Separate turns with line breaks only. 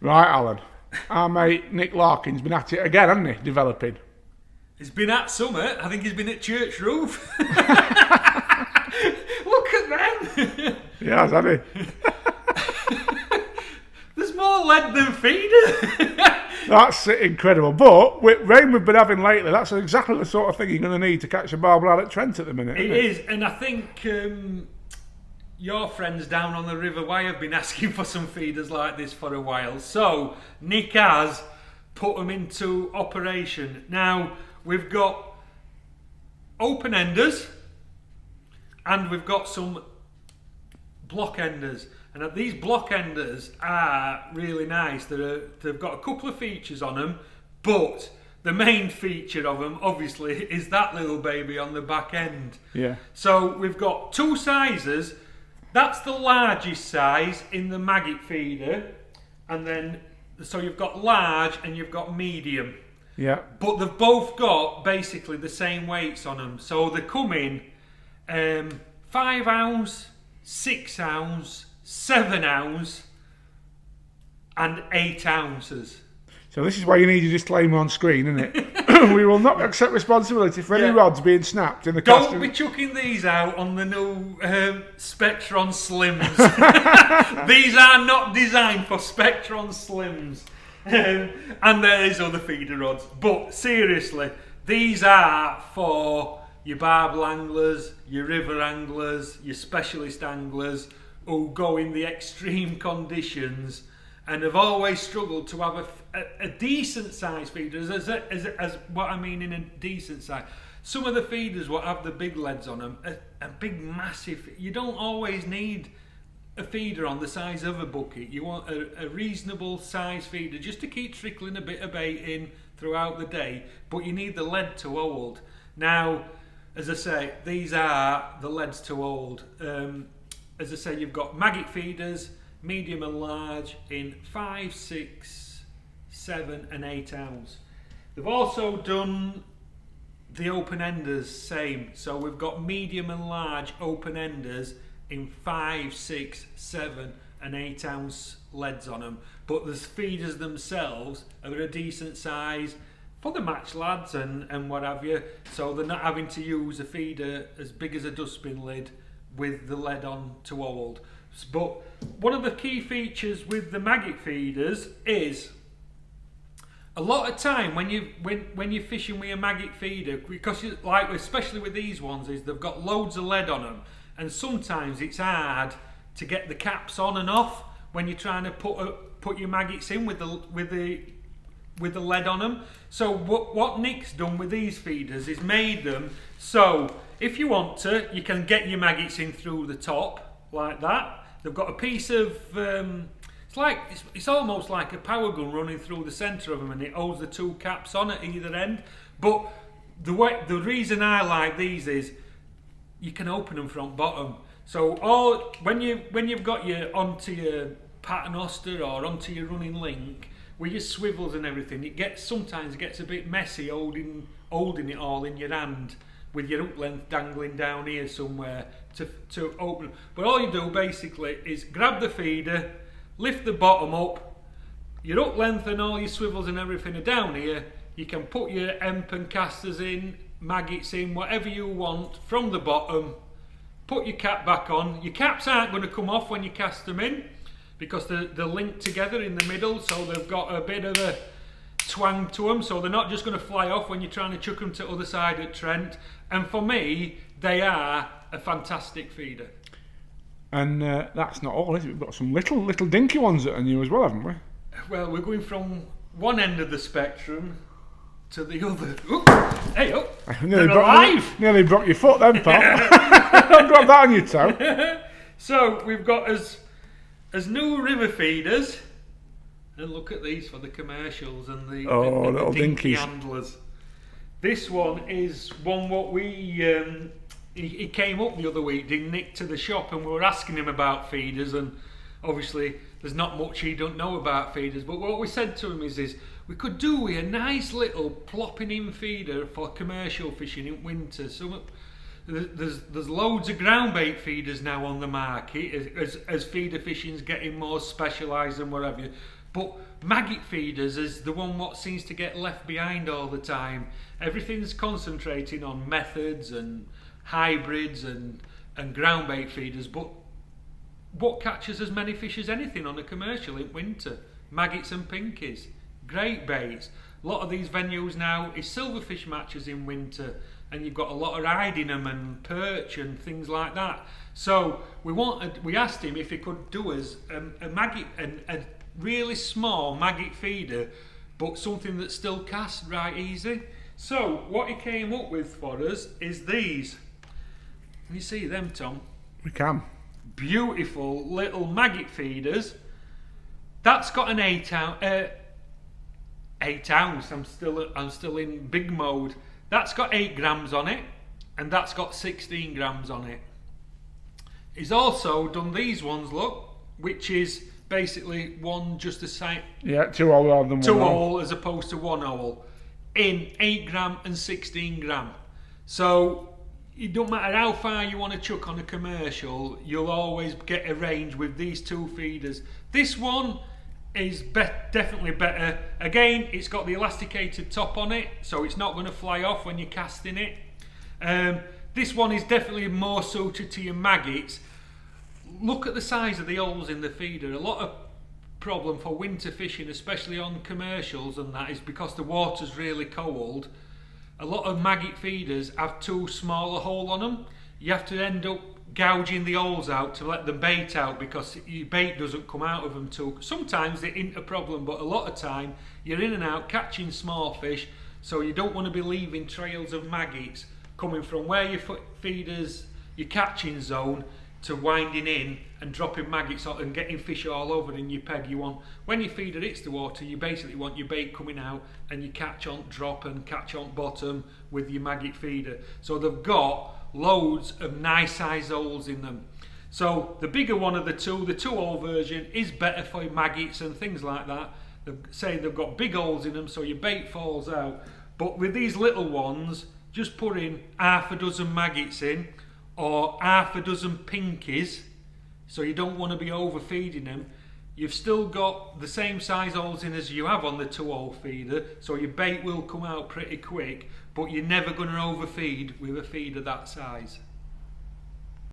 Right, Alan. Our mate Nick Larkin's been at it again, hasn't he? Developing.
He's been at Summit. I think he's been at Church Roof. Look at them.
He has, hasn't he?
There's more lead than feeder.
That's incredible. But with rain we've been having lately, that's exactly the sort of thing you're going to need to catch a barbel at Trent at the minute.
It is, and I think your friends down on the River Wye have been asking for some feeders like this for a while. So Nick has put them into operation. Now we've got open enders and we've got some block enders. And these block enders are really nice. They've got a couple of features on them, but the main feature of them, obviously, is that little baby on the back end.
Yeah.
So we've got two sizes. That's the largest size in the maggot feeder, and then so you've got large and you've got medium.
Yeah.
But they've both got basically the same weights on them. So they come in 5 ounce, 6 ounce, 7 ounce, and 8 ounces.
So this is why you need your disclaimer on screen, isn't it? We will not accept responsibility for any rods being snapped in the casting.
Don't be chucking these out on the new Spectron Slims. These are not designed for Spectron Slims. And there is other feeder rods. But seriously, these are for your barbel anglers, your river anglers, your specialist anglers who go in the extreme conditions and have always struggled to have a decent size feeder. As what I mean in a decent size. Some of the feeders what have the big leads on them, a big massive. You don't always need a feeder on the size of a bucket. You want a reasonable size feeder just to keep trickling a bit of bait in throughout the day, but you need the lead to hold. Now, as I say, these are the leads to hold. As I say, you've got maggot feeders, medium and large, in 5, 6, 7 and 8 ounce. They've also done the open enders, same. So we've got medium and large open enders in 5, 6, 7 and 8 ounce leads on them. But the feeders themselves are a decent size for the match lads and what have you. So they're not having to use a feeder as big as a dustbin lid with the lead on to hold. But one of the key features with the maggot feeders is a lot of time when you're fishing with a maggot feeder, because like especially with these ones, is they've got loads of lead on them, and sometimes it's hard to get the caps on and off when you're trying to put your maggots in with the lead on them. So what Nick's done with these feeders is made them so if you want to, you can get your maggots in through the top like that. They've got a piece of it's almost like a power gun running through the centre of them, and it holds the two caps on at either end. But the reason I like these is you can open them from bottom. So when you've got onto your paternoster or onto your running link with your swivels and everything, sometimes it gets a bit messy holding it all in your hand with your hook length dangling down here somewhere to open. But all you do basically is grab the feeder, lift the bottom up, your hook length and all your swivels and everything are down here. You can put your emp and casters in, maggots in, whatever you want from the bottom. Put your cap back on. Your caps aren't going to come off when you cast them in because they're linked together in the middle, so they've got a bit of a twang to them, so they're not just going to fly off when you're trying to chuck them to the other side at Trent. And for me, they are a fantastic feeder.
And that's not all, is it? We've got some little dinky ones that are new as well, haven't we?
Well, we're going from one end of the spectrum to the other. Ooh, hey, oh,
nearly broke your foot then, pal. Don't drop that on your toe.
So we've got as new river feeders, and look at these for the commercials and the
little
dinky
dinkies.
handlers. This one is one what we he came up the other week, did Nick, to the shop, and we were asking him about feeders, and obviously there's not much he don't know about feeders, but what we said to him is we could do with a nice little plopping in feeder for commercial fishing in winter. So there's loads of ground bait feeders now on the market as feeder fishing's getting more specialised and whatever. But maggot feeders is the one what seems to get left behind all the time. Everything's concentrating on methods and hybrids and ground bait feeders, but what catches as many fish as anything on a commercial in winter? Maggots and pinkies. Great baits. A lot of these venues now is silverfish matches in winter, and you've got a lot of hiding them and perch and things like that. So we asked him if he could do us a maggot, a really small maggot feeder, but something that still casts right easy. So what he came up with for us is these. Can you see them, Tom?
We can.
Beautiful little maggot feeders. That's got an 8 ounce. I'm still in big mode. That's got 8 grams on it, and that's got 16 grams on it. He's also done these ones, look, which is basically one just a side.
Yeah, 2 hole rather than 1
2
hole.
hole as opposed to 1 hole, in 8 gram and 16 gram. So it don't matter how far you want to chuck on a commercial, you'll always get a range with these 2 feeders. This one is definitely better. Again, it's got the elasticated top on it, so it's not going to fly off when you're casting it. This one is definitely more suited to your maggots. Look at the size of the holes in the feeder. A lot of problem for winter fishing, especially on commercials and that, is because the water's really cold. A lot of maggot feeders have too small a hole on them. You have to end up gouging the holes out to let the bait out, because your bait doesn't come out of them too. Sometimes it ain't a problem, but a lot of time you're in and out catching small fish, so you don't want to be leaving trails of maggots coming from where your feeders, your catching zone, to winding in and dropping maggots and getting fish all over in your peg. You want, when your feeder hits the water, you basically want your bait coming out and you catch on drop and catch on bottom with your maggot feeder. So they've got loads of nice size holes in them. So the bigger one of the 2 hole version, is better for maggots and things like that. They've got big holes in them so your bait falls out. But with these little ones, just put in half a dozen maggots in, or half a dozen pinkies, so you don't want to be overfeeding them. You've still got the same size holes in as you have on the 2 hole feeder, so your bait will come out pretty quick, but you're never going to overfeed with a feeder that size.